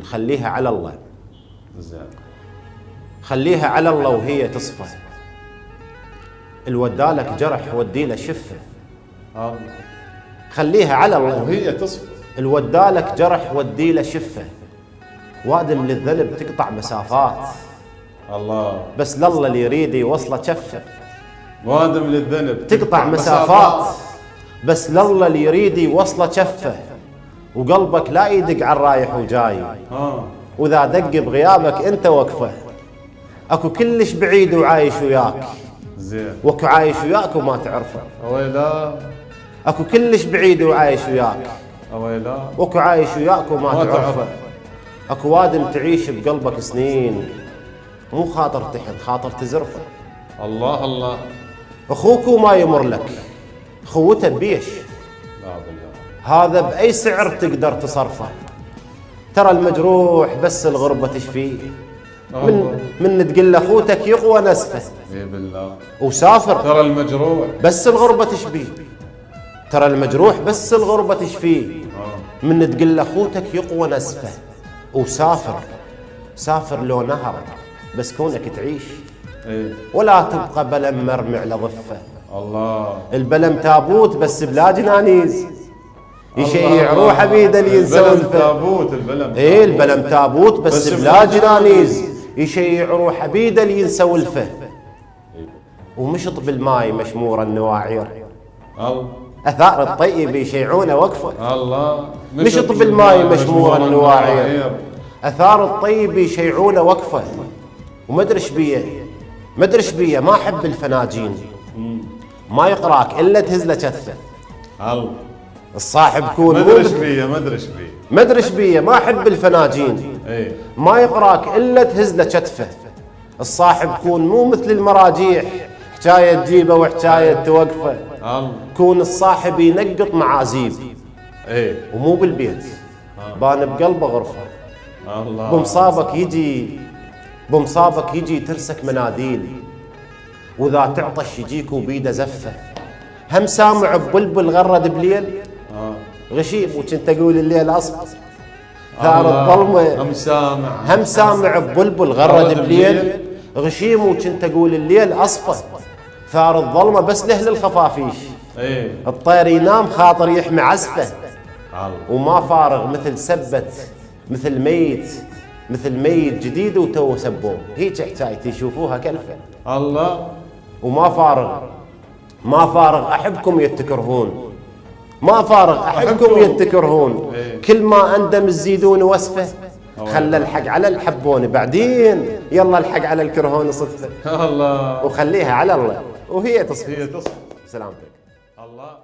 خليها على الله. زين. خليها على الله وهي تصفى. الودالك جرح ودي له شفه. خليها على الله وهي تصفى. الودالك جرح ودي له شفه. وادم للذنب تقطع مسافات. الله. بس لله اللي يريد يوصله كفه. وادم للذنب تقطع مسافات. بس لله اللي يريد يوصله كفه. وقلبك لا يدق على الرايح وجاي. واذا دق بغيابك انت وقفه. اكو كلش بعيد وعايش وياك. زين. واكو عايش وياك وما تعرفه. اويلا. اكو كلش بعيد وعايش وياك. اويلا. واكو عايش وياك وما تعرفه. اكو وادم تعيش بقلبك سنين. مو خاطر تحن خاطر تزرفه. الله الله. اخوك وما يمر لك خوته بيش. لا بالله. هذا باي سعر تقدر تصرفه. ترى المجروح بس الغربه تشفيه. من تقول لاخوتك يقوى نسفه. اي بالله. وسافر. ترى المجروح بس الغربه تشفيه. ترى المجروح بس الغربه تشفيه. من تقول لاخوتك يقوى نسفه. وسافر. سافر لو نهر بس كونك تعيش. ولا تبقى بلم مرمي على ضفه. الله. البلم تابوت بس بلا جنانيز. يشيع روحه بيده اللي ينسى البلم تابوت. البلم ايه البلم تابوت بس بلا جنانيز. يشيع روحه بيده اللي ينسى ولفه. ومشط بالماي مشمور النواعير. الله. اثار الطيب يشيعونه وقفه. الله. مشط بالماي مشمور النواعير. اثار الطيب يشيعونه وقفه. وما ادري ايش بيه. ما ادري ايش بيه. ما احب الفناجين. ما يقراك الا تهز له كثه. الله. الصاحب كون ما ادري ايش بيه. ما ادري ايش بيه. ما ادري ايش بيه. ما احب الفناجين. ما يقراك الا تهز له كتفه. الصاحب كون مو مثل المراجيح حكايه تجيبه وحكايه توقفه. كون الصاحب ينقط معازيب. ومو بالبيت. بان بقلبه غرفه. الله. بمصابك يجي ترسك مناديل. واذا تعطش يجيك وبيده زفه. هم سامع ببلبل غرد بليل. غشيم وكنت اقول الليل اصفى. ثار الظلمه. هم سامع ببلبل غرد بليل. غشيم وكنت اقول الليل اصفى. ثار الظلمه بس لاهل الخفافيش. الطير ينام خاطر يحمي عزفه. وما فارغ مثل سبت مثل ميت جديد وتو سبوه. هيك حكايتي شوفوها كلفه. الله. وما فارغ احبكم يتكرهون. ما فارغ احبكم يتكرهون. كل ما اندم تزيدون وصفه. خلى الحق على الحبون بعدين يلا الحق على الكرهون صدفه. الله. وخليها على الله وهي تصفى. هي تصفى. سلامتك. الله.